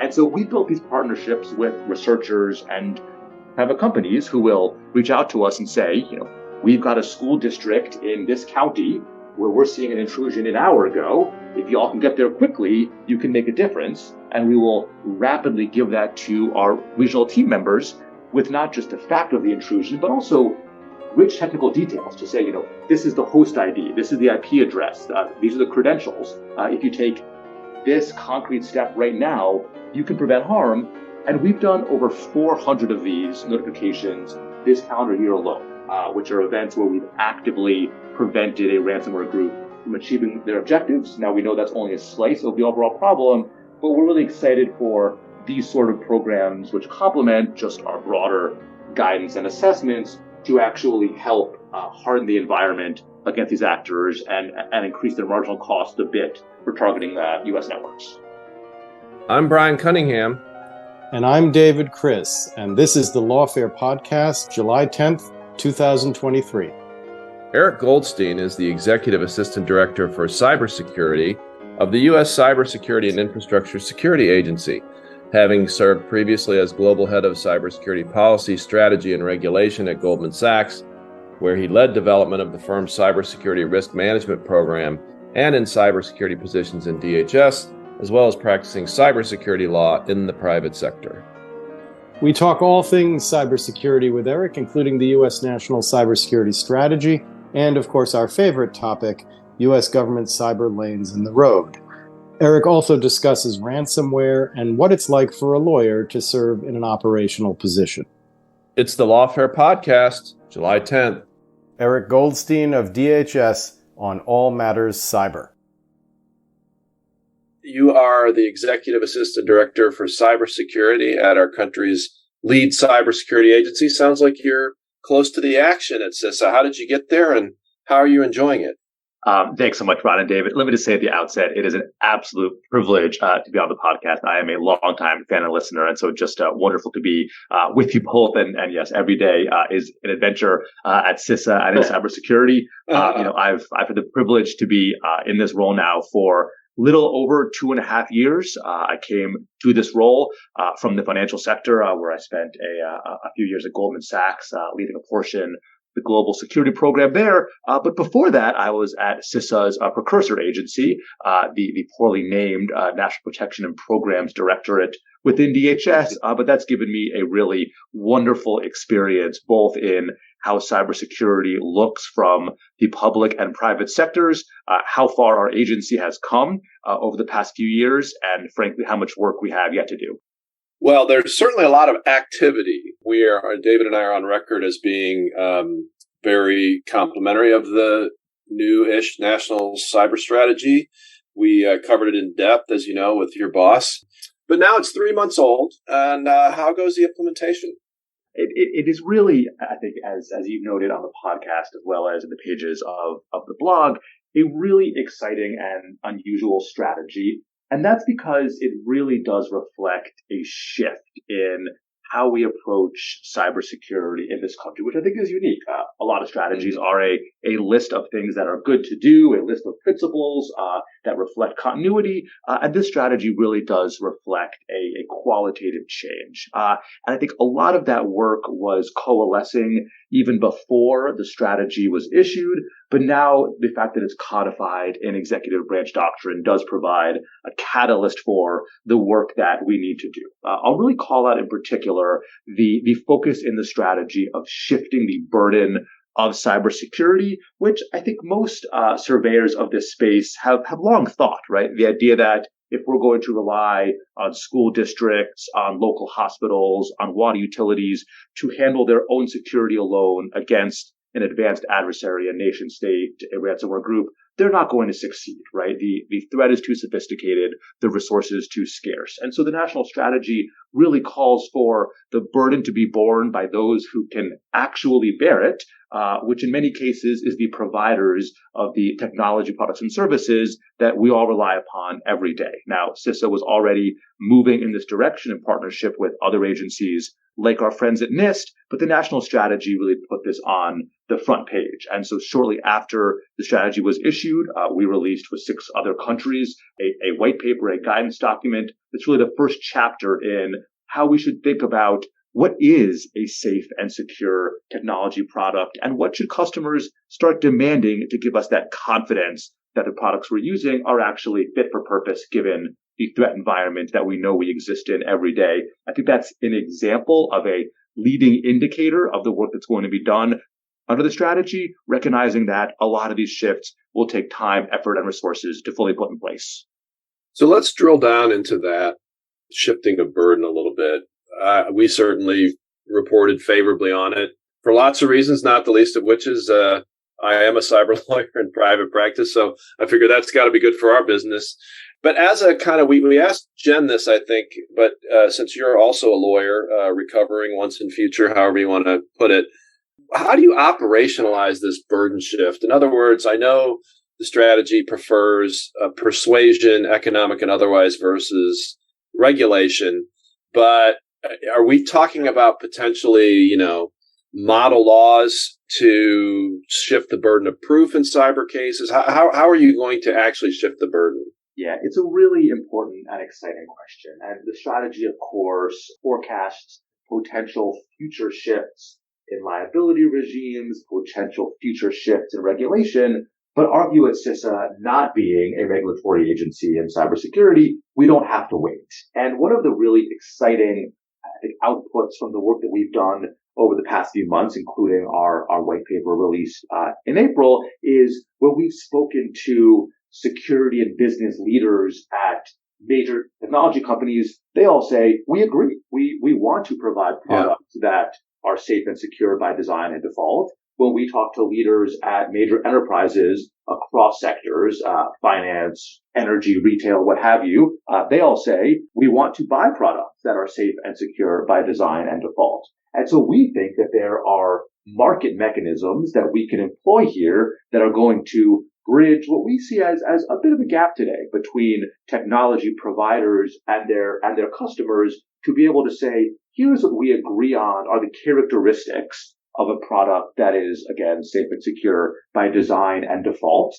And so we built these partnerships with researchers and private companies who will reach out to us and say, we've got a school district in this county where we're seeing an intrusion an hour ago. If y'all can get there quickly, you can make a difference. And we will rapidly give that to our regional team members with not just the fact of the intrusion, but also rich technical details to say, this is the host ID, this is the IP address, these are the credentials. If you take this concrete step right now, you can prevent harm. And we've done over 400 of these notifications this calendar year alone, which are events where we've actively prevented a ransomware group from achieving their objectives. Now, we know that's only a slice of the overall problem, but we're really excited for these sort of programs, which complement just our broader guidance and assessments to actually help harden the environment against these actors and increase their marginal cost a bit for targeting U.S. networks. I'm Bryan Cunningham. And I'm David Kris, and this is the Lawfare Podcast, July 10th, 2023. Eric Goldstein is the Executive Assistant Director for Cybersecurity of the U.S. Cybersecurity and Infrastructure Security Agency, having served previously as Global Head of Cybersecurity Policy, Strategy, and Regulation at Goldman Sachs, where he led development of the firm's cybersecurity risk management program and in cybersecurity positions in DHS, as well as practicing cybersecurity law in the private sector. We talk all things cybersecurity with Eric, including the U.S. National Cybersecurity Strategy, and of course our favorite topic, U.S. government cyber lanes in the road. Eric also discusses ransomware and what it's like for a lawyer to serve in an operational position. It's the Lawfare Podcast, July 10th. Eric Goldstein of DHS on all matters cyber. You are the Executive Assistant Director for Cybersecurity at our country's lead cybersecurity agency. Sounds like you're close to the action at CISA. How did you get there, and how are you enjoying it? Thanks so much, Ron and David. Let me just say at the outset, it is an absolute privilege to be on the podcast. I am a longtime fan and listener, and so just wonderful to be with you both. And yes, every day is an adventure at CISA and in cybersecurity. I've had the privilege to be in this role now for little over 2.5 years. I came to this role from the financial sector, where I spent a few years at Goldman Sachs, leading a portion the global security program there. But before that, I was at CISA's precursor agency, the poorly named National Protection and Programs Directorate within DHS. But that's given me a really wonderful experience, both in how cybersecurity looks from the public and private sectors, how far our agency has come over the past few years, and frankly, how much work we have yet to do. Well, there's certainly a lot of activity. David and I are on record as being very complimentary of the new-ish national cyber strategy. We covered it in depth, as you know, with your boss. But now it's 3 months old, and how goes the implementation? It is really, I think, as you've noted on the podcast, as well as in the pages of the blog, a really exciting and unusual strategy. And that's because it really does reflect a shift in how we approach cybersecurity in this country, which I think is unique. A lot of strategies are a list of things that are good to do, a list of principles that reflect continuity. And this strategy really does reflect a qualitative change. And I think a lot of that work was coalescing even before the strategy was issued. But now the fact that it's codified in executive branch doctrine does provide a catalyst for the work that we need to do. I'll really call out in particular the focus in the strategy of shifting the burden of cybersecurity, which I think most surveyors of this space have long thought, right? The idea that if we're going to rely on school districts, on local hospitals, on water utilities to handle their own security alone against an advanced adversary, a nation state, a ransomware group, they're not going to succeed, right? The threat is too sophisticated, the resources too scarce. And so the national strategy really calls for the burden to be borne by those who can actually bear it, which in many cases is the providers of the technology products and services that we all rely upon every day. Now, CISA was already moving in this direction in partnership with other agencies like our friends at NIST, but the national strategy really put this on the front page. And so shortly after the strategy was issued, we released with 6 other countries a white paper, a guidance document that's really the first chapter in how we should think about what is a safe and secure technology product, and what should customers start demanding to give us that confidence that the products we're using are actually fit for purpose given the threat environment that we know we exist in every day. I think that's an example of a leading indicator of the work that's going to be done under the strategy, recognizing that a lot of these shifts will take time, effort, and resources to fully put in place. So let's drill down into that shifting of burden a little bit. We certainly reported favorably on it for lots of reasons, not the least of which is I am a cyber lawyer in private practice, so I figure that's got to be good for our business. But as a kind of, we asked Jen this, I think, but since you're also a lawyer, recovering once in future, however you want to put it, how do you operationalize this burden shift? In other words, I know the strategy prefers persuasion, economic and otherwise, versus regulation, but are we talking about potentially, model laws to shift the burden of proof in cyber cases? How are you going to actually shift the burden? Yeah, it's a really important and exciting question. And the strategy, of course, forecasts potential future shifts in liability regimes, potential future shifts in regulation. But our view at CISA, not being a regulatory agency in cybersecurity, we don't have to wait. And one of the really exciting outputs from the work that we've done over the past few months, including our white paper released in April, is when we've spoken to security and business leaders at major technology companies, they all say, we agree. We want to provide products that are safe and secure by design and default. When we talk to leaders at major enterprises across sectors, finance, energy, retail, what have you, they all say, we want to buy products that are safe and secure by design and default. And so we think that there are market mechanisms that we can employ here that are going to bridge what we see as a bit of a gap today between technology providers and their customers to be able to say, here's what we agree on are the characteristics of a product that is, again, safe and secure by design and default.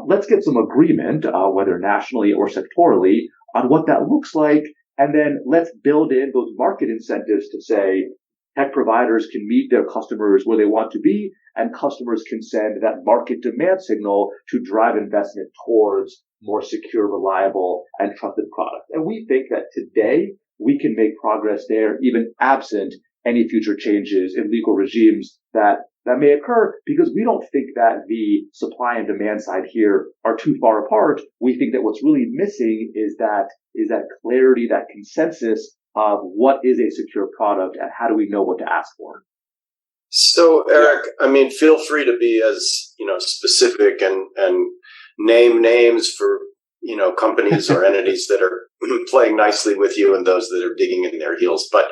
Let's get some agreement, whether nationally or sectorally, on what that looks like. And then let's build in those market incentives to say tech providers can meet their customers where they want to be, and customers can send that market demand signal to drive investment towards more secure, reliable, and trusted products. And we think that today we can make progress there, even absent any future changes in legal regimes that may occur, because we don't think that the supply and demand side here are too far apart. We think that what's really missing is that clarity, that consensus of what is a secure product and how do we know what to ask for. So, Eric, feel free to be as, specific and name names for, companies or entities that are playing nicely with you and those that are digging in their heels. But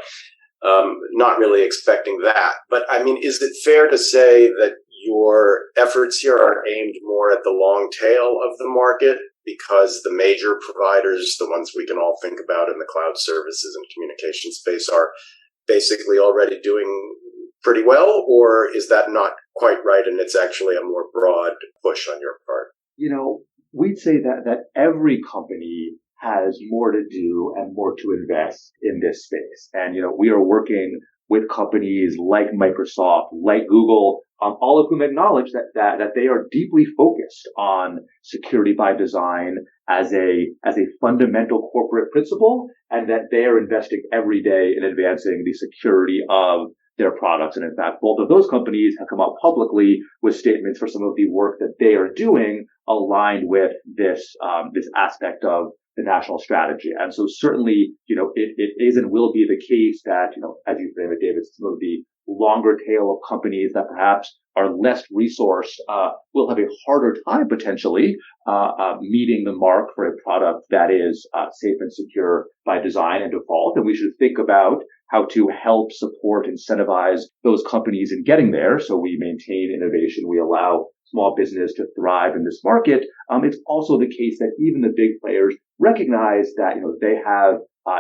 not really expecting that. But is it fair to say that your efforts here are aimed more at the long tail of the market because the major providers, the ones we can all think about in the cloud services and communication space, are basically already doing pretty well? Or is that not quite right and it's actually a more broad push on your part? We'd say that every company has more to do and more to invest in this space. And, we are working with companies like Microsoft, like Google, all of whom acknowledge that they are deeply focused on security by design as a fundamental corporate principle, and that they are investing every day in advancing the security of their products. And in fact, both of those companies have come out publicly with statements for some of the work that they are doing aligned with this aspect of the national strategy. And so certainly, it is and will be the case that, as you frame it, David, some of the longer tail of companies that perhaps are less resourced will have a harder time potentially meeting the mark for a product that is safe and secure by design and default. And we should think about how to help support, incentivize those companies in getting there. So we maintain innovation. We allow small business to thrive in this market. It's also the case that even the big players recognize that, they have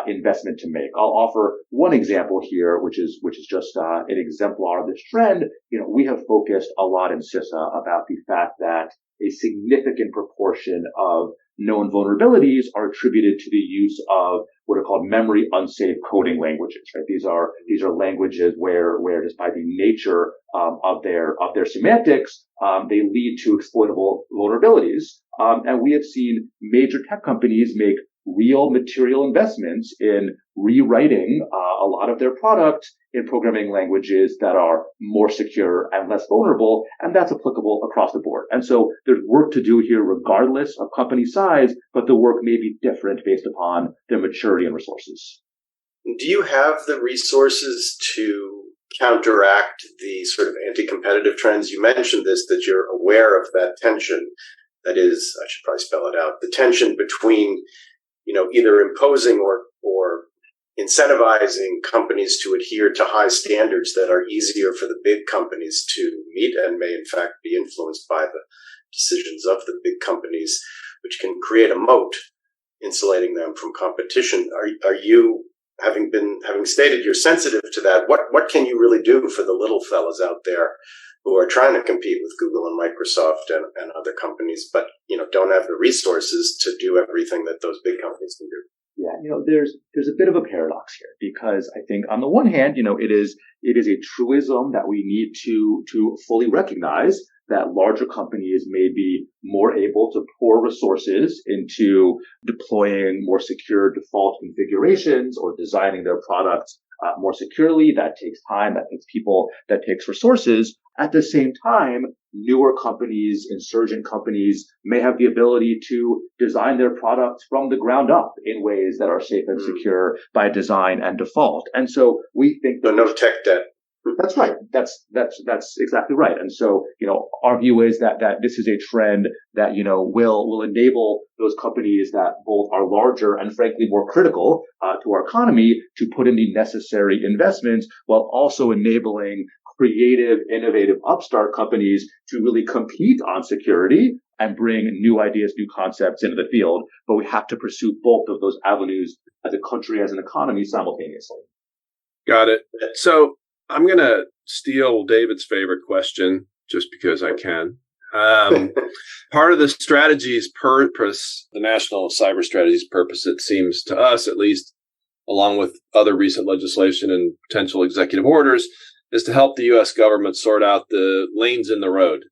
investment to make. I'll offer one example here, which is just an exemplar of this trend. We have focused a lot in CISA about the fact that a significant proportion of known vulnerabilities are attributed to the use of what are called memory unsafe coding languages. Right? These are languages where just by the nature of their semantics, they lead to exploitable vulnerabilities. And we have seen major tech companies make real material investments in rewriting a lot of their products in programming languages that are more secure and less vulnerable, and that's applicable across the board. And so there's work to do here regardless of company size, but the work may be different based upon their maturity and resources. Do you have the resources to counteract the sort of anti-competitive trends? You mentioned this, that you're aware of that tension. That is, I should probably spell it out, the tension between either imposing or incentivizing companies to adhere to high standards that are easier for the big companies to meet and may in fact be influenced by the decisions of the big companies, which can create a moat insulating them from competition. Are you, having stated you're sensitive to that, what can you really do for the little fellas out there who are trying to compete with Google and Microsoft and other companies, but don't have the resources to do everything that those big companies can do? Yeah, there's a bit of a paradox here, because I think on the one hand, it is a truism that we need to fully recognize that larger companies may be more able to pour resources into deploying more secure default configurations or designing their products more securely. That takes time, that takes people, that takes resources. At the same time, newer companies, insurgent companies may have the ability to design their products from the ground up in ways that are safe and secure by design and default. And so we think that no tech debt. That's right. That's exactly right. And so, our view is that this is a trend that, will enable those companies that both are larger and frankly more critical to our economy to put in the necessary investments, while also enabling creative, innovative upstart companies to really compete on security and bring new ideas, new concepts into the field. But we have to pursue both of those avenues as a country, as an economy simultaneously. Got it. So I'm going to steal David's favorite question just because I can. Part of the strategy's purpose, the national cyber strategy's purpose, it seems to us at least, along with other recent legislation and potential executive orders, is to help the U.S. government sort out the lanes in the road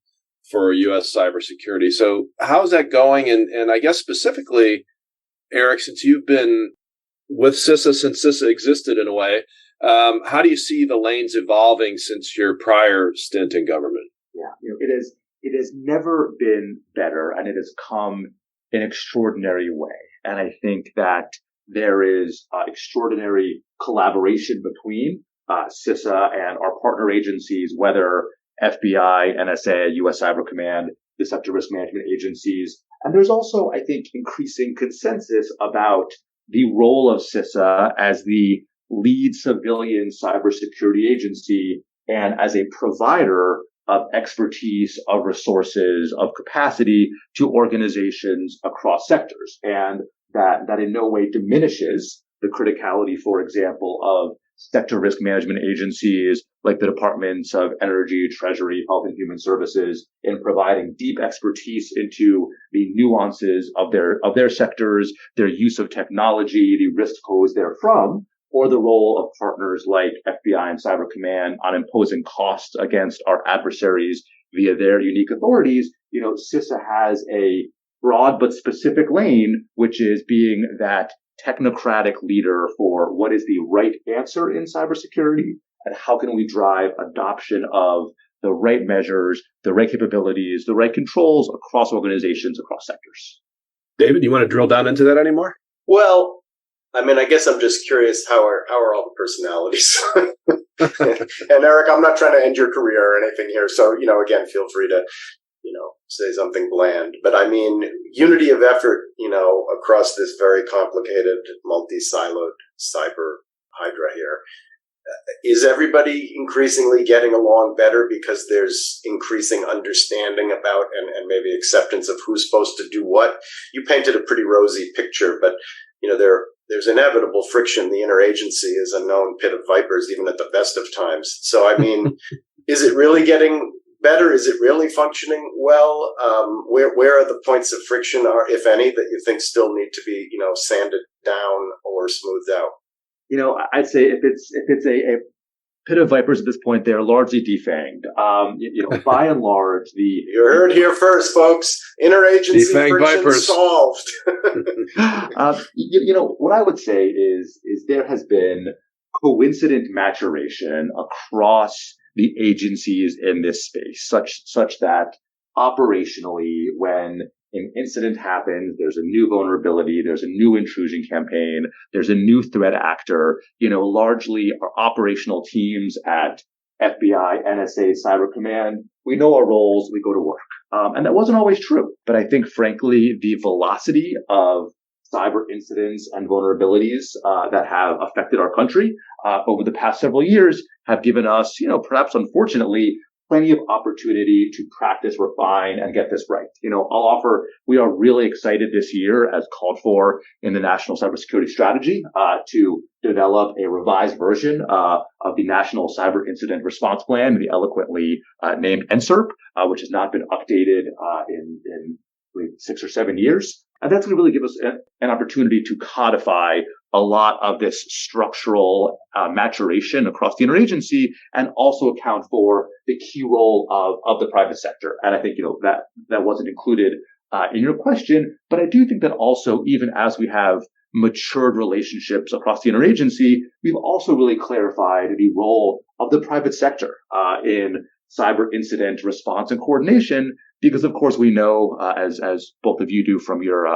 for U.S. cybersecurity. So how's that going? And I guess specifically, Eric, since you've been with CISA since CISA existed in a way, how do you see the lanes evolving since your prior stint in government? Yeah, it has never been better, and it has come in an extraordinary way. And I think that there is extraordinary collaboration between CISA and our partner agencies, whether FBI, NSA, U.S. Cyber Command, the Sector Risk Management agencies. And there's also, I think, increasing consensus about the role of CISA as the lead civilian cybersecurity agency and as a provider of expertise, of resources, of capacity to organizations across sectors. And that in no way diminishes the criticality, for example, of sector risk management agencies like the Departments of Energy, Treasury, Health and Human Services in providing deep expertise into the nuances of their sectors, their use of technology, the risks posed therefrom, or the role of partners like FBI and Cyber Command on imposing costs against our adversaries via their unique authorities. CISA has a broad but specific lane, which is being that technocratic leader for what is the right answer in cybersecurity and how can we drive adoption of the right measures, the right capabilities, the right controls across organizations, across sectors. David, you want to drill down into that anymore? Well, I guess I'm just curious, how are all the personalities? And Eric, I'm not trying to end your career or anything here. So, again, feel free to, say something bland. But unity of effort, across this very complicated, multi-siloed cyber hydra here. is everybody increasingly getting along better because there's increasing understanding about and maybe acceptance of who's supposed to do what? You painted a pretty rosy picture, but there's inevitable friction. The interagency is a known pit of vipers, even at the best of times. So, I mean, is it really getting better? Is it really functioning well? Where are the points of friction, or if any, that you think still need to be, sanded down or smoothed out? I'd say if it's a pit of vipers at this point, they're largely defanged. By and large, you heard here first, folks. Interagency friction vipers solved. What I would say is there has been coincident maturation across the agencies in this space, such that operationally, when an incident happens, there's a new vulnerability, there's a new intrusion campaign, there's a new threat actor, largely our operational teams at FBI, NSA, Cyber Command, we know our roles, we go to work. And that wasn't always true. But I think, frankly, the velocity of cyber incidents and vulnerabilities that have affected our country over the past several years have given us, perhaps unfortunately, plenty of opportunity to practice, refine, and get this right. I'll offer, we are really excited this year, as called for in the National Cybersecurity Strategy, to develop a revised version of the National Cyber Incident Response Plan, the eloquently named NSERP, which has not been updated in 6 or 7 years. And that's going to really give us an opportunity to codify a lot of this structural maturation across the interagency, and also account for the key role of the private sector. And I think, that wasn't included in your question, but I do think that also, even as we have matured relationships across the interagency, we've also really clarified the role of the private sector in cyber incident response and coordination, because of course we know, as both of you do from your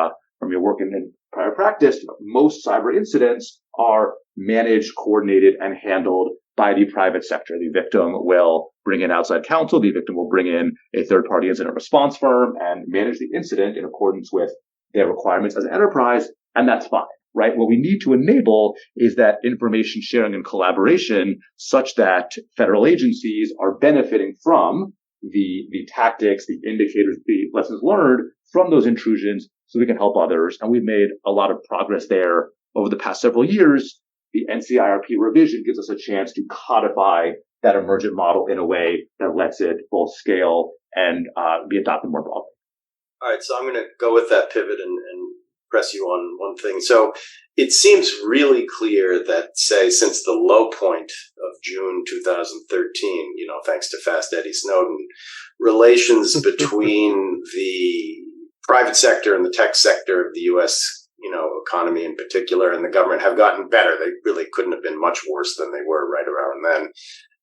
work in prior practice, most cyber incidents are managed, coordinated, and handled by the private sector. The victim will bring in outside counsel. The victim will bring in a third-party incident response firm and manage the incident in accordance with their requirements as an enterprise, and that's fine, right? What we need to enable is that information sharing and collaboration such that federal agencies are benefiting from the tactics, the indicators, the lessons learned from those intrusions, so we can help others. And we've made a lot of progress there over the past several years. The NCIRP revision gives us a chance to codify that emergent model in a way that lets it both scale and be adopted more broadly. All right, so I'm going to go with that pivot and press you on one thing. So it seems really clear that, say, since the low point of June 2013, thanks to Fast Eddie Snowden, relations between the private sector and the tech sector of the U.S., economy in particular, and the government have gotten better. They really couldn't have been much worse than they were right around then.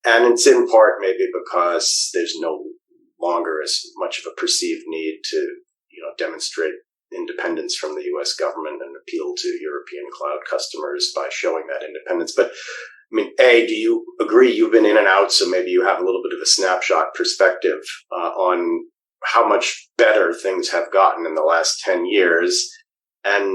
And it's in part maybe because there's no longer as much of a perceived need to, demonstrate independence from the U.S. government and appeal to European cloud customers by showing that independence. But I mean, A, do you agree? You've been in and out, so maybe you have a little bit of a snapshot perspective on how much better things have gotten in the last 10 years and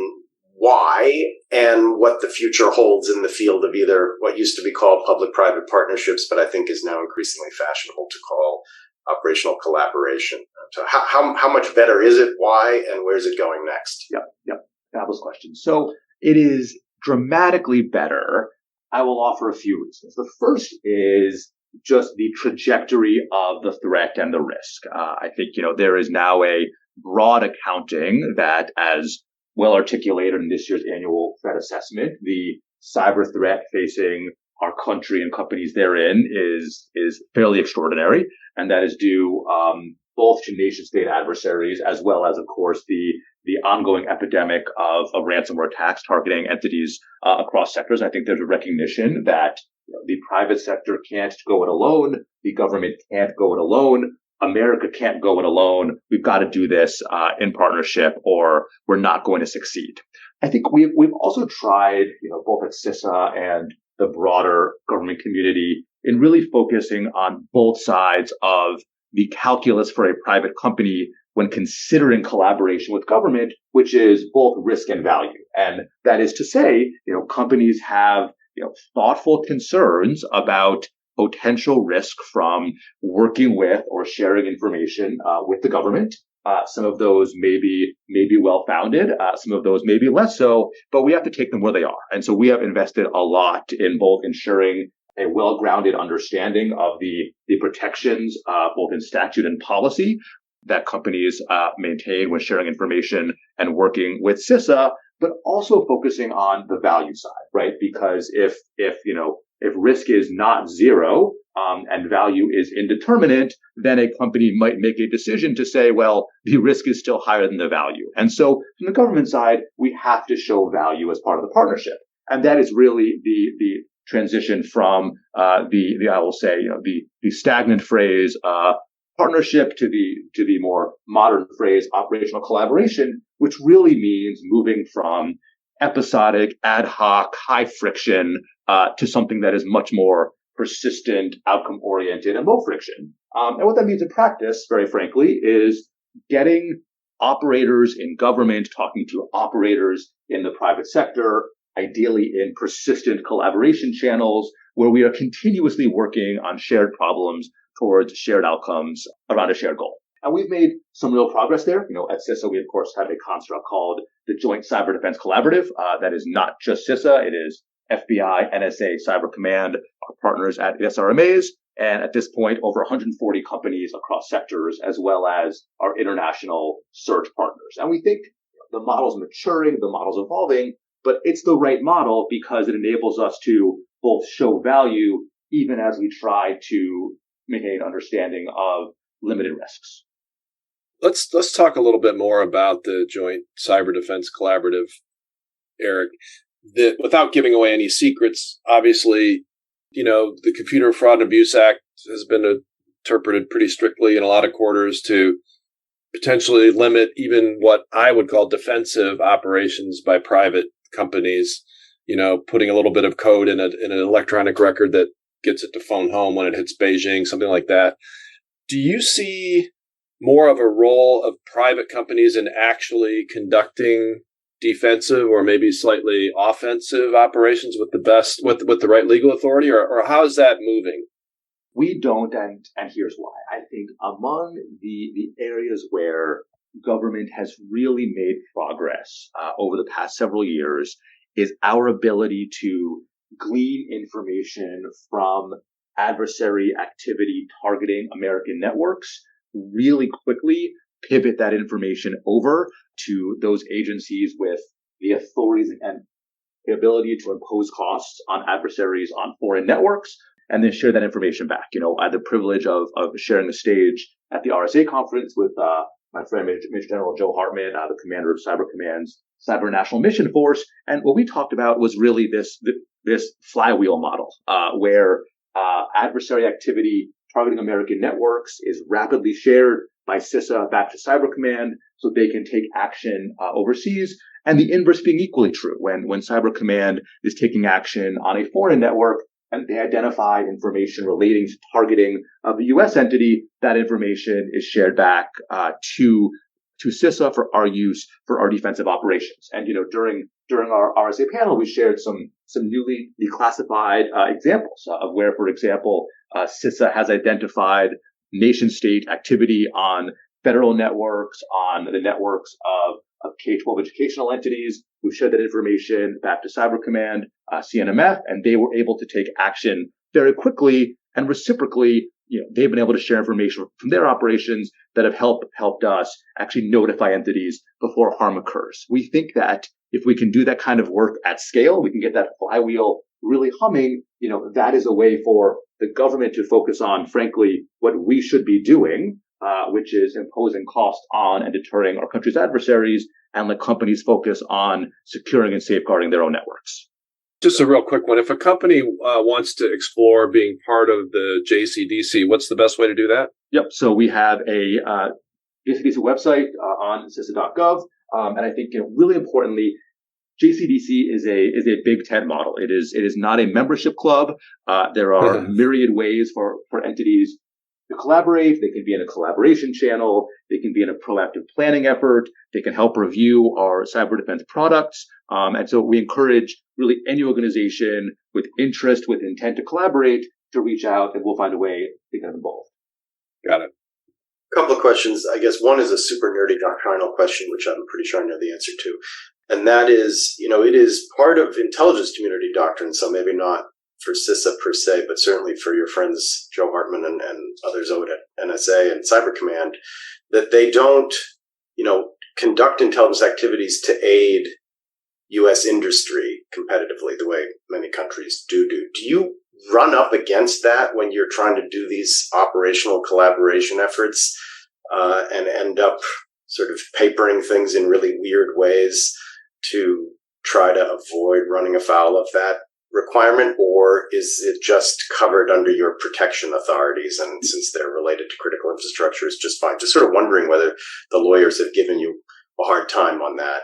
why, and what the future holds in the field of either what used to be called public-private partnerships, but I think is now increasingly fashionable to call operational collaboration. So how much better is it? Why? And where's it going next? Yep. Fabulous question. So it is dramatically better. I will offer a few reasons. The first is just the trajectory of the threat and the risk. I think, there is now a broad accounting that, as well articulated in this year's annual threat assessment, the cyber threat facing our country and companies therein is fairly extraordinary. And that is due both to nation state adversaries, as well as, of course, the ongoing epidemic of ransomware attacks targeting entities across sectors. I think there's a recognition that the private sector can't go it alone. The government can't go it alone. America can't go it alone. We've got to do this in partnership, or we're not going to succeed. I think we've also tried, both at CISA and the broader government community, in really focusing on both sides of the calculus for a private company when considering collaboration with government, which is both risk and value. And that is to say, companies have thoughtful concerns about potential risk from working with or sharing information with the government. Some of those may be well-founded. Some of those may be less so, but we have to take them where they are. And so we have invested a lot in both ensuring a well-grounded understanding of the protections, both in statute and policy, that companies maintain when sharing information and working with CISA, but also focusing on the value side, right? Because if risk is not zero and value is indeterminate, then a company might make a decision to say, well, the risk is still higher than the value. And so from the government side, we have to show value as part of the partnership. And that is really the transition from the stagnant phrase partnership to the more modern phrase operational collaboration, which really means moving from episodic, ad hoc, high friction to something that is much more persistent, outcome oriented, and low friction. And what that means in practice, very frankly, is getting operators in government talking to operators in the private sector, ideally in persistent collaboration channels where we are continuously working on shared problems towards shared outcomes around a shared goal. And we've made some real progress there. At CISA, we, of course, have a construct called the Joint Cyber Defense Collaborative. That is not just CISA. It is FBI, NSA, Cyber Command, our partners at SRMAs. And at this point, over 140 companies across sectors, as well as our international search partners. And we think the model's maturing, the model's evolving, but it's the right model because it enables us to both show value even as we try to maintain an understanding of limited risks. Let's talk a little bit more about the Joint Cyber Defense Collaborative, Eric. Without giving away any secrets, obviously, the Computer Fraud and Abuse Act has been interpreted pretty strictly in a lot of quarters to potentially limit even what I would call defensive operations by private companies, putting a little bit of code in an electronic record that gets it to phone home when it hits Beijing, something like that. Do you see more of a role of private companies in actually conducting defensive or maybe slightly offensive operations with the right legal authority, or how is that moving? We don't, and here's why. I think among the areas where government has really made progress over the past several years is our ability to glean information from adversary activity targeting American networks, really quickly pivot that information over to those agencies with the authorities and the ability to impose costs on adversaries on foreign networks, and then share that information back. I had the privilege of sharing the stage at the RSA conference with my friend Major General Joe Hartman, the commander of Cyber Command's Cyber National Mission Force. And what we talked about was really this flywheel model, where adversary activity targeting American networks is rapidly shared by CISA back to Cyber Command so they can take action overseas. And the inverse being equally true. When Cyber Command is taking action on a foreign network and they identify information relating to targeting of the U.S. entity, that information is shared back to CISA for our use for our defensive operations. And during our RSA panel, we shared some newly declassified examples of where, for example, CISA has identified nation-state activity on federal networks, on the networks of K-12 educational entities. We've shared that information back to Cyber Command, CNMF, and they were able to take action very quickly and reciprocally. They've been able to share information from their operations that have helped us actually notify entities before harm occurs. We think that if we can do that kind of work at scale, we can get that flywheel really humming. That is a way for the government to focus on, frankly, what we should be doing, which is imposing cost on and deterring our country's adversaries, and let companies focus on securing and safeguarding their own networks. Just a real quick one. If a company wants to explore being part of the JCDC, what's the best way to do that? Yep. So we have a JCDC website on CISA.gov. And I think really importantly, JCDC is a big tent model. It is not a membership club. There are myriad ways for entities to collaborate. They can be in a collaboration channel. They can be in a proactive planning effort. They can help review our cyber defense products. And so we encourage really any organization with interest, with intent to collaborate, to reach out, and we'll find a way to get them involved. Got it. A couple of questions. I guess one is a super nerdy doctrinal question, which I'm pretty sure I know the answer to. And that is, it is part of intelligence community doctrine, so maybe not for CISA per se, but certainly for your friends, Joe Hartman and others over at NSA and Cyber Command, that they don't, conduct intelligence activities to aid U.S. industry competitively the way many countries do. Do you run up against that when you're trying to do these operational collaboration efforts and end up sort of papering things in really weird ways to try to avoid running afoul of that requirement, or is it just covered under your protection authorities, and since they're related to critical infrastructure, it's just fine? Just sort of wondering whether the lawyers have given you a hard time on that.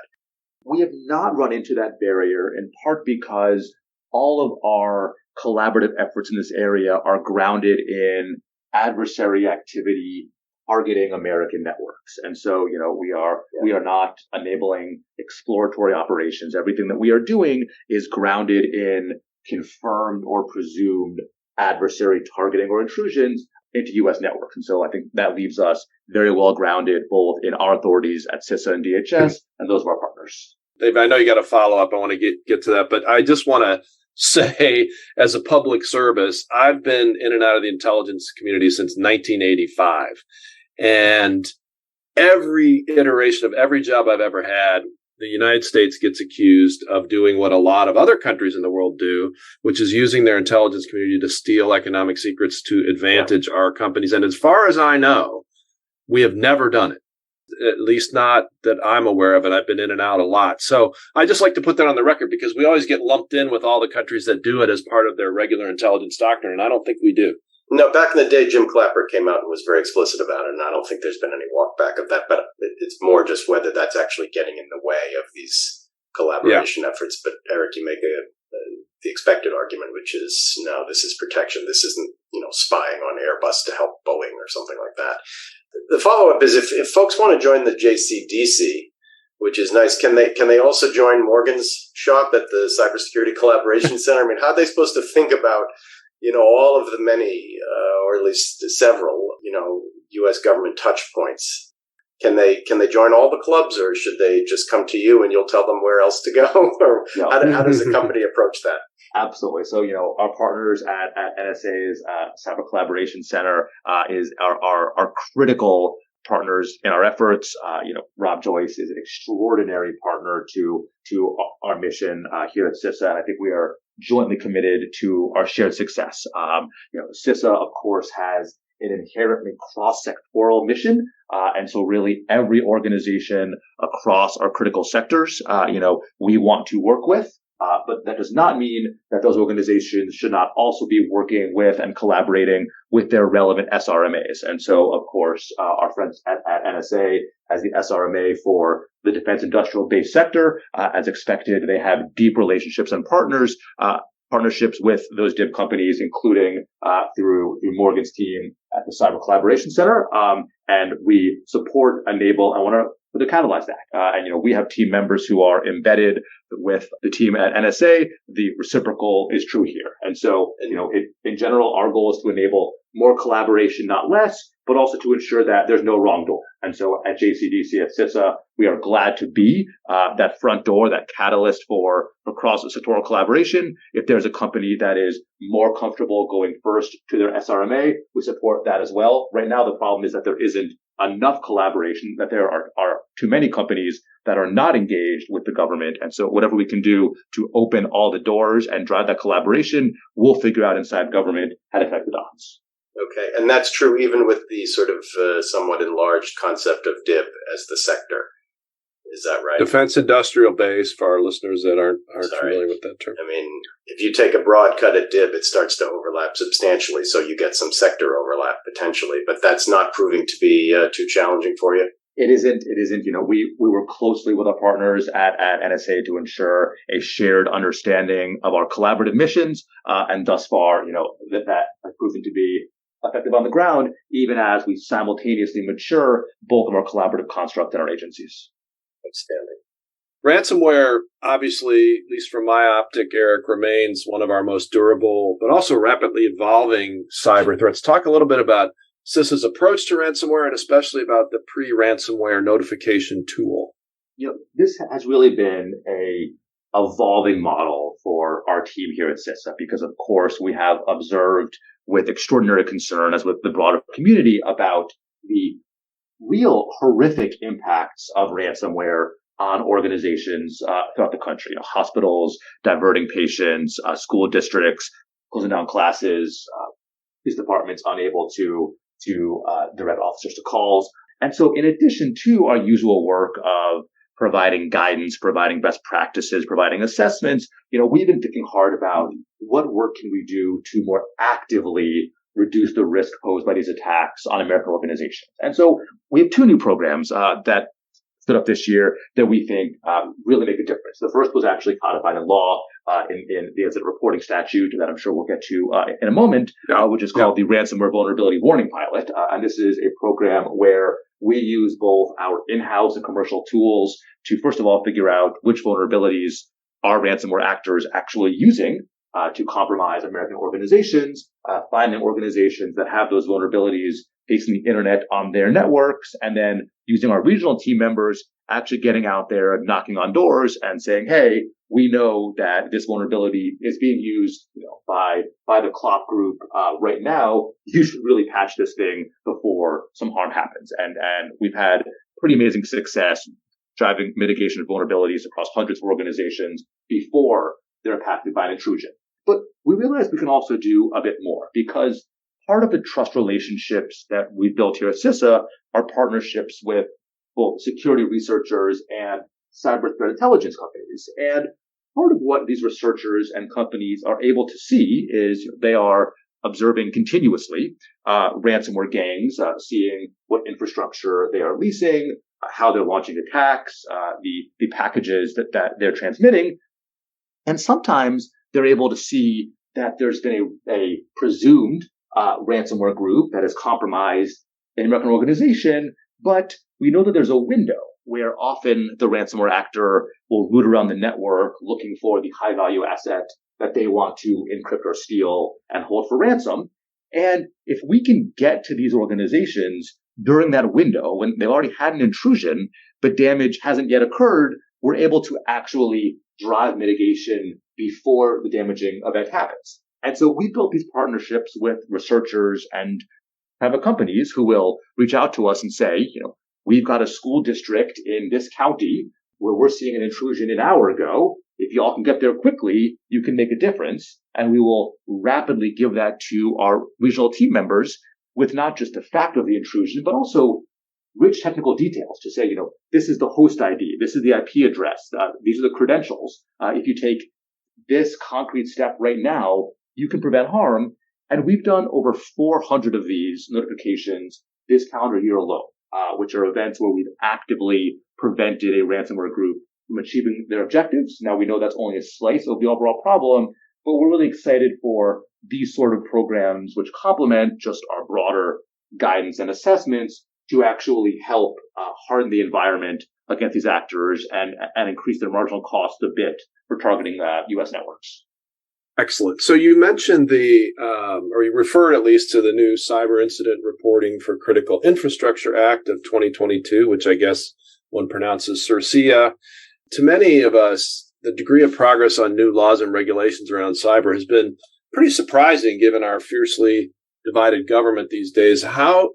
We have not run into that barrier, in part because all of our collaborative efforts in this area are grounded in adversary activity targeting American networks. And so, we are not enabling exploratory operations. Everything that we are doing is grounded in confirmed or presumed adversary targeting or intrusions into U.S. networks. And so I think that leaves us very well grounded both in our authorities at CISA and DHS and those of our partners. Dave, I know you got a follow up. I want to get to that, but I just want to say, as a public service, I've been in and out of the intelligence community since 1985. And every iteration of every job I've ever had, the United States gets accused of doing what a lot of other countries in the world do, which is using their intelligence community to steal economic secrets to advantage our companies. And as far as I know, we have never done it, at least not that I'm aware of, and I've been in and out a lot. So I just like to put that on the record because we always get lumped in with all the countries that do it as part of their regular intelligence doctrine, and I don't think we do. No, back in the day, Jim Clapper came out and was very explicit about it, and I don't think there's been any walk back of that, but it's more just whether that's actually getting in the way of these collaboration efforts. But Eric, you make the expected argument, which is, no, this is protection. This isn't, spying on Airbus to help Boeing or something like that. The follow-up is if folks want to join the JCDC, which is nice, can they also join Morgan's shop at the Cybersecurity Collaboration Center? I mean, how are they supposed to think about all of the many, or at least several, U.S. government touch points? Can they join all the clubs, or should they just come to you and you'll tell them where else to go? Or how does a company approach that? Absolutely. So, our partners at NSA's Cyber Collaboration Center are critical partners in our efforts. Rob Joyce is an extraordinary partner to our mission here at CISA, and I think we are jointly committed to our shared success. CISA, of course, has an inherently cross-sectoral mission. And so really every organization across our critical sectors, we want to work with. But that does not mean that those organizations should not also be working with and collaborating with their relevant SRMAs. And so, of course, our friends at NSA as the SRMA for the defense industrial base sector, as expected, they have deep relationships and partnerships with those DIB companies, including through Morgan's team at the Cyber Collaboration Center. And we support, enable, and want to catalyze that. And we have team members who are embedded with the team at NSA. The reciprocal is true here. And so, in general, our goal is to enable more collaboration, not less, but also to ensure that there's no wrong door. And so at JCDC, at CISA, we are glad to be that front door, that catalyst for cross-sectoral collaboration. If there's a company that is more comfortable going first to their SRMA, we support that as well. Right now, the problem is that there isn't enough collaboration, that there are too many companies that are not engaged with the government. And so whatever we can do to open all the doors and drive that collaboration, we'll figure out inside government how to affect the dots. Okay. And that's true even with the sort of somewhat enlarged concept of DIB as the sector. Is that right? Defense industrial base, for our listeners that aren't familiar with that term. I mean, if you take a broad cut at DIB, it starts to overlap substantially. So you get some sector overlap potentially, but that's not proving to be too challenging for you. It isn't. We work closely with our partners at NSA to ensure a shared understanding of our collaborative missions. And thus far, that has proven to be effective on the ground, even as we simultaneously mature both of our collaborative construct and our agencies. Outstanding. Ransomware, obviously, at least from my optic, Eric, remains one of our most durable, but also rapidly evolving cyber threats. Talk a little bit about CISA's approach to ransomware and especially about the pre-ransomware notification tool. This has really been a evolving model for our team here at CISA because, of course, we have observed with extraordinary concern, as with the broader community, about the real horrific impacts of ransomware on organizations throughout the country. Hospitals diverting patients, school districts closing down classes, police departments unable to direct officers to calls. And so in addition to our usual work of providing guidance, providing best practices, providing assessments, we've been thinking hard about what work can we do to more actively reduce the risk posed by these attacks on American organizations. And so we have two new programs that stood up this year that we think really make a difference. The first was actually codified in law in the incident reporting statute that I'm sure we'll get to in a moment, which is called the Ransomware Vulnerability Warning Pilot. And this is a program where we use both our in-house and commercial tools to, first of all, figure out which vulnerabilities are ransomware actors actually using to compromise American organizations, finding organizations that have those vulnerabilities facing the internet on their networks, and then using our regional team members actually getting out there, knocking on doors and saying, hey, we know that this vulnerability is being used by the clock group right now. You should really patch this thing before some harm happens. And we've had pretty amazing success driving mitigation of vulnerabilities across hundreds of organizations before they're impacted by an intrusion. But we realize we can also do a bit more because part of the trust relationships that we've built here at CISA are partnerships with both security researchers and cyber threat intelligence companies. And part of what these researchers and companies are able to see is they are observing continuously ransomware gangs, seeing what infrastructure they are leasing, how they're launching attacks, the packages that they're transmitting. And sometimes they're able to see that there's been a presumed ransomware group that has compromised an American organization, but we know that there's a window where often the ransomware actor will root around the network looking for the high value asset that they want to encrypt or steal and hold for ransom. And if we can get to these organizations during that window when they've already had an intrusion, but damage hasn't yet occurred, we're able to actually drive mitigation before the damaging event happens. And so we built these partnerships with researchers and private companies who will reach out to us and say, we've got a school district in this county where we're seeing an intrusion an hour ago. If y'all can get there quickly, you can make a difference. And we will rapidly give that to our regional team members with not just the fact of the intrusion, but also rich technical details to say, this is the host ID, this is the IP address, these are the credentials. If you take this concrete step right now, you can prevent harm. And we've done over 400 of these notifications this calendar year alone, which are events where we've actively prevented a ransomware group from achieving their objectives. Now, we know that's only a slice of the overall problem, but we're really excited for these sort of programs, which complement just our broader guidance and assessments to actually help harden the environment against these actors and increase their marginal cost a bit for targeting U.S. networks. Excellent. So you mentioned or you referred at least to the new Cyber Incident Reporting for Critical Infrastructure Act of 2022, which I guess one pronounces CIRCIA. To many of us, the degree of progress on new laws and regulations around cyber has been pretty surprising given our fiercely divided government these days. How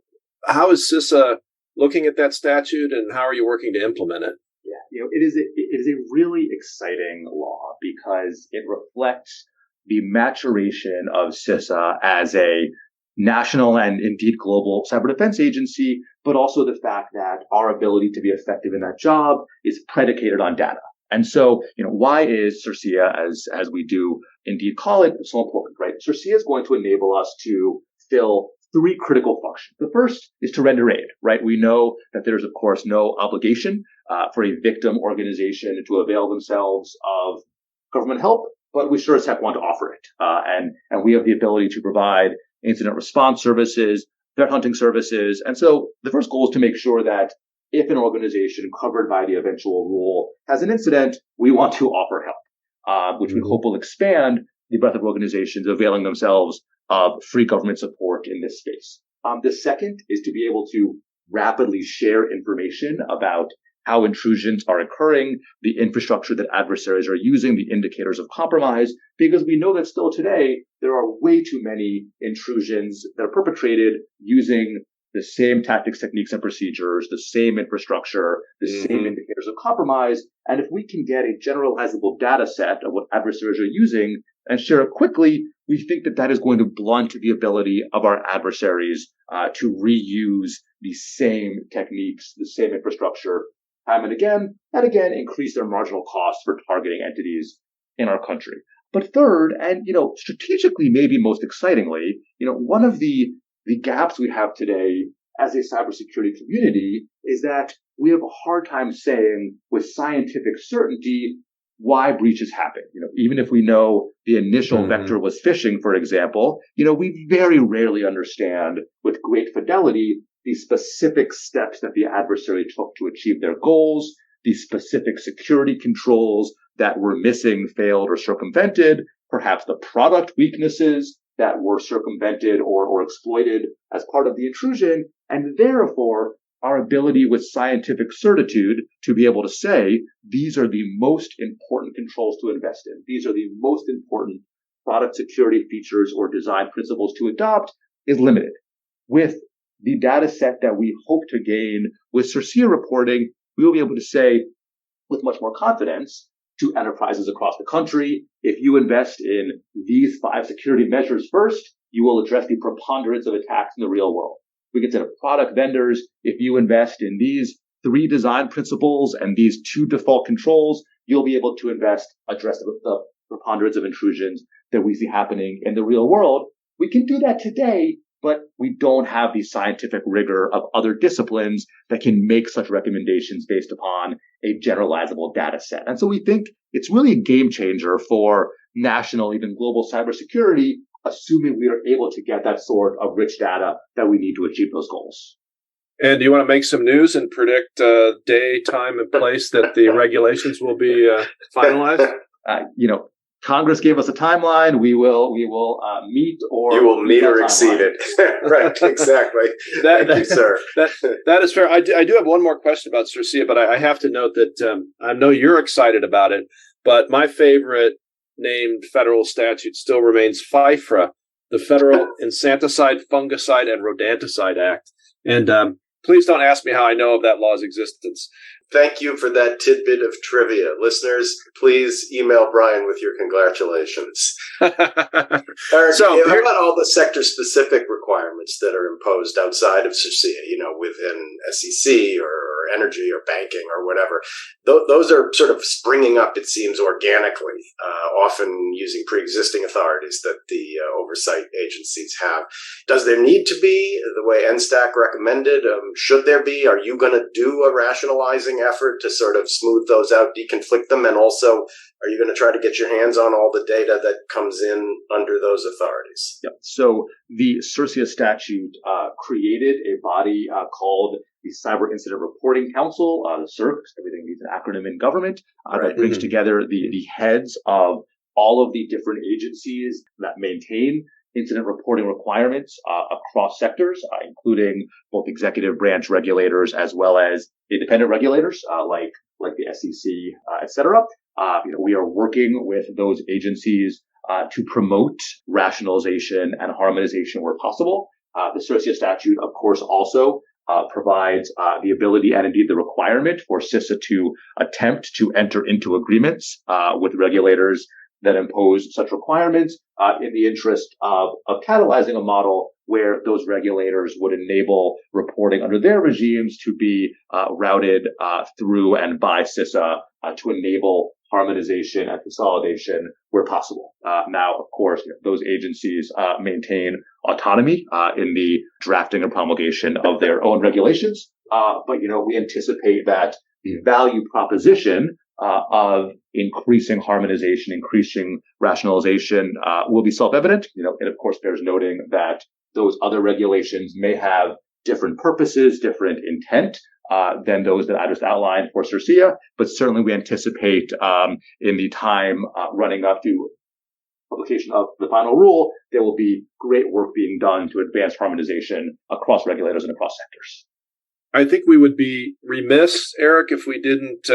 is CISA looking at that statute and how are you working to implement it? Yeah, it is a really exciting law because it reflects the maturation of CISA as a national and indeed global cyber defense agency, but also the fact that our ability to be effective in that job is predicated on data. And so, why is CIRCIA, as we do indeed call it, so important, right? CIRCIA is going to enable us to fill three critical functions. The first is to render aid, right? We know that there's, of course, no obligation for a victim organization to avail themselves of government help, but we sure as heck want to offer it. And we have the ability to provide incident response services, threat hunting services. And so the first goal is to make sure that if an organization covered by the eventual rule has an incident, we want to offer help, which we hope will expand the breadth of organizations availing themselves of free government support in this space. The second is to be able to rapidly share information about how intrusions are occurring, the infrastructure that adversaries are using, the indicators of compromise, because we know that still today, there are way too many intrusions that are perpetrated using the same tactics, techniques, and procedures, the same infrastructure, the same indicators of compromise. And if we can get a generalizable data set of what adversaries are using and share it quickly, we think that that is going to blunt the ability of our adversaries to reuse the same techniques, the same infrastructure, time and again increase their marginal costs for targeting entities in our country. But third, and strategically, maybe most excitingly, one of the gaps we have today as a cybersecurity community is that we have a hard time saying with scientific certainty why breaches happen. Even if we know the initial vector was phishing, for example, we very rarely understand with great fidelity the specific steps that the adversary took to achieve their goals, the specific security controls that were missing, failed, or circumvented, perhaps the product weaknesses that were circumvented or exploited as part of the intrusion, and therefore our ability with scientific certitude to be able to say, these are the most important controls to invest in. These are the most important product security features or design principles to adopt is limited. With the data set that we hope to gain with CERCIA reporting, we will be able to say with much more confidence to enterprises across the country, if you invest in these 5 security measures first, you will address the preponderance of attacks in the real world. We can say to product vendors, if you invest in these 3 design principles and these 2 default controls, you'll be able to address the preponderance of intrusions that we see happening in the real world. We can do that today, but we don't have the scientific rigor of other disciplines that can make such recommendations based upon a generalizable data set. And so we think it's really a game changer for national, even global cybersecurity, assuming we are able to get that sort of rich data that we need to achieve those goals. And do you want to make some news and predict day, time, and place that the regulations will be finalized? Congress gave us a timeline. We will meet or you will meet or exceed it. Right, exactly. Thank you, sir. That is fair. I do have one more question about CERCIA, but I have to note that I know you're excited about it, but my favorite named federal statute still remains FIFRA, the Federal Infanticide, Fungicide, and Rodenticide Act. And please don't ask me how I know of that law's existence. Thank you for that tidbit of trivia. Listeners, please email Bryan with your congratulations. Eric, how about all the sector-specific requirements that are imposed outside of CERCIA, within SEC or energy or banking or whatever? Those are sort of springing up, it seems, organically, often using pre-existing authorities that the oversight agencies have. Does there need to be, the way NSTAC recommended? Should there be? Are you going to do a rationalizing effort to sort of smooth those out, deconflict them? And also, are you going to try to get your hands on all the data that comes in under those authorities? Yep. So the CERCIA statute created a body called the Cyber Incident Reporting Council, the CIRC, everything needs an acronym in government, that brings together the heads of all of the different agencies that maintain incident reporting requirements across sectors, including both executive branch regulators as well as independent regulators like the SEC, et cetera. We are working with those agencies to promote rationalization and harmonization where possible. The CERCIA statute, of course, also provides the ability and indeed the requirement for CISA to attempt to enter into agreements with regulators that impose such requirements in the interest of catalyzing a model where those regulators would enable reporting under their regimes to be routed through and by CISA to enable harmonization and consolidation where possible. Now, of course, those agencies maintain autonomy in the drafting and promulgation of their own regulations. But we anticipate that the value proposition of increasing harmonization, increasing rationalization will be self-evident. It of course bears noting that those other regulations may have different purposes, different intent, than those that I just outlined for CERCIA, but certainly we anticipate in the time running up to publication of the final rule, there will be great work being done to advance harmonization across regulators and across sectors. I think we would be remiss, Eric, if we didn't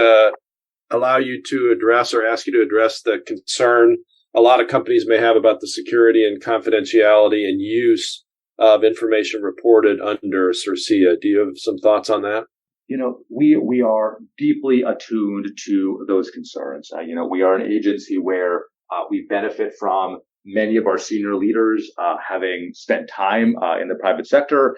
allow you to address or ask you to address the concern a lot of companies may have about the security and confidentiality and use of information reported under CERCIA. Do you have some thoughts on that? We are deeply attuned to those concerns. We are an agency where we benefit from many of our senior leaders having spent time in the private sector.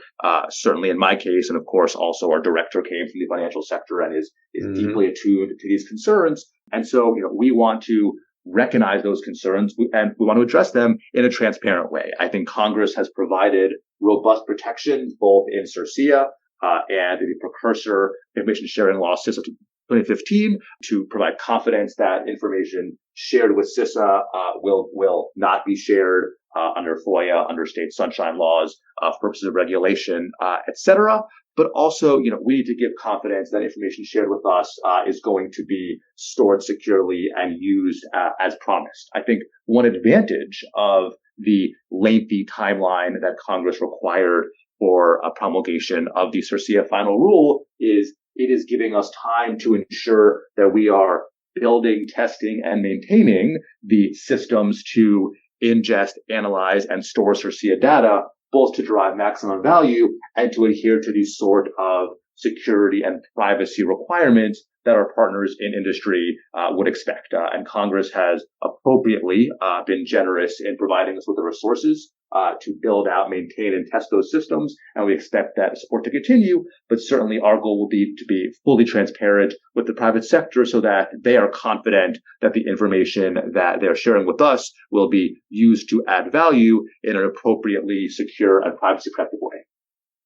Certainly in my case, and of course also our director came from the financial sector and is deeply attuned to these concerns. And so, we want to recognize those concerns and we want to address them in a transparent way. I think Congress has provided robust protections both in CERCIA and the precursor information sharing law CISA 2015 to provide confidence that information shared with CISA will not be shared under FOIA, under state sunshine laws, for purposes of regulation, et cetera. But also, we need to give confidence that information shared with us is going to be stored securely and used as promised. I think one advantage of the lengthy timeline that Congress required for a promulgation of the CERCIA final rule is it is giving us time to ensure that we are building, testing, and maintaining the systems to ingest, analyze, and store CERCIA data, both to derive maximum value and to adhere to these sort of security and privacy requirements that our partners in industry would expect. And Congress has appropriately been generous in providing us with the resources to build out, maintain, and test those systems. And we expect that support to continue. But certainly our goal will be to be fully transparent with the private sector so that they are confident that the information that they're sharing with us will be used to add value in an appropriately secure and privacy protective way.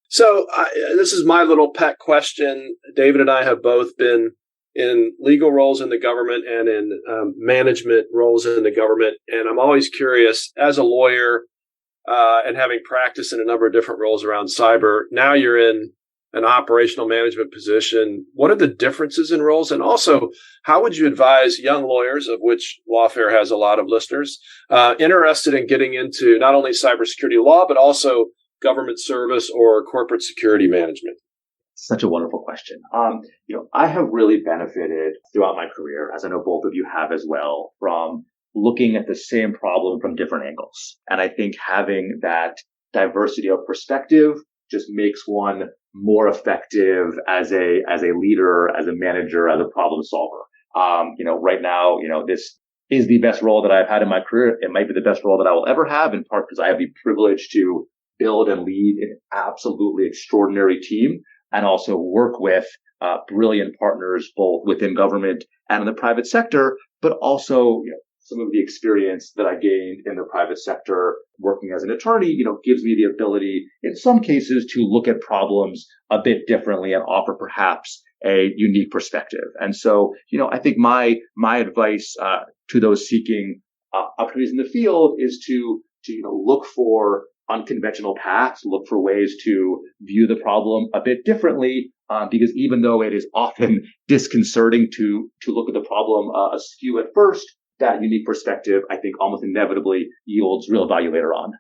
So this is my little pet question. David and I have both been in legal roles in the government and in management roles in the government. And I'm always curious, as a lawyer and having practiced in a number of different roles around cyber, now you're in an operational management position. What are the differences in roles? And also, how would you advise young lawyers, of which Lawfare has a lot of listeners, interested in getting into not only cybersecurity law, but also government service or corporate security management? Such a wonderful question. I have really benefited throughout my career, as I know both of you have as well, from looking at the same problem from different angles. And I think having that diversity of perspective just makes one more effective as a leader, as a manager, as a problem solver. Right now, this is the best role that I've had in my career. It might be the best role that I will ever have, in part because I have the privilege to build and lead an absolutely extraordinary team and also work with brilliant partners both within government and in the private sector, but also some of the experience that I gained in the private sector working as an attorney, gives me the ability in some cases to look at problems a bit differently and offer perhaps a unique perspective. And so, I think my advice to those seeking opportunities in the field is to look for unconventional paths, look for ways to view the problem a bit differently, because even though it is often disconcerting to look at the problem askew at first, that unique perspective, I think, almost inevitably yields real value later on.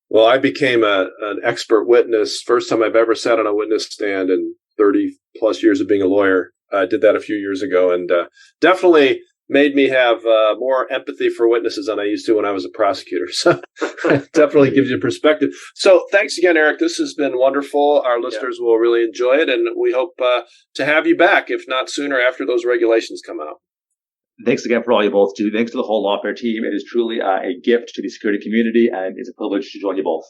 Well, I became an expert witness. First time I've ever sat on a witness stand in 30 plus years of being a lawyer. I did that a few years ago and definitely made me have more empathy for witnesses than I used to when I was a prosecutor. So it definitely gives you perspective. So thanks again, Eric. This has been wonderful. Our listeners will really enjoy it. And we hope to have you back, if not sooner, after those regulations come out. Thanks again for all you both do. Thanks to the whole Lawfare team. It is truly a gift to the security community, and it's a privilege to join you both.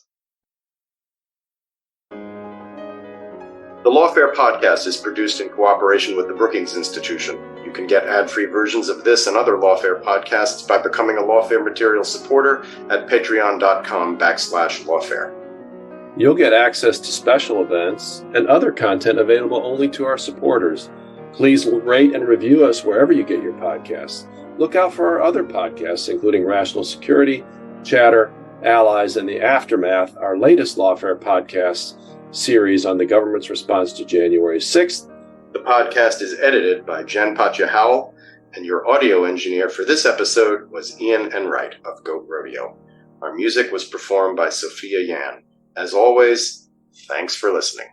The Lawfare podcast is produced in cooperation with the Brookings Institution. You can get ad-free versions of this and other Lawfare podcasts by becoming a Lawfare Material supporter at patreon.com/Lawfare. You'll get access to special events and other content available only to our supporters. Please rate and review us wherever you get your podcasts. Look out for our other podcasts, including Rational Security, Chatter, Allies, and The Aftermath, our latest Lawfare podcast series on the government's response to January 6th, podcast is edited by Jen Patja Howell, and your audio engineer for this episode was Ian Enright of Goat Rodeo. Our music was performed by Sophia Yan. As always, thanks for listening.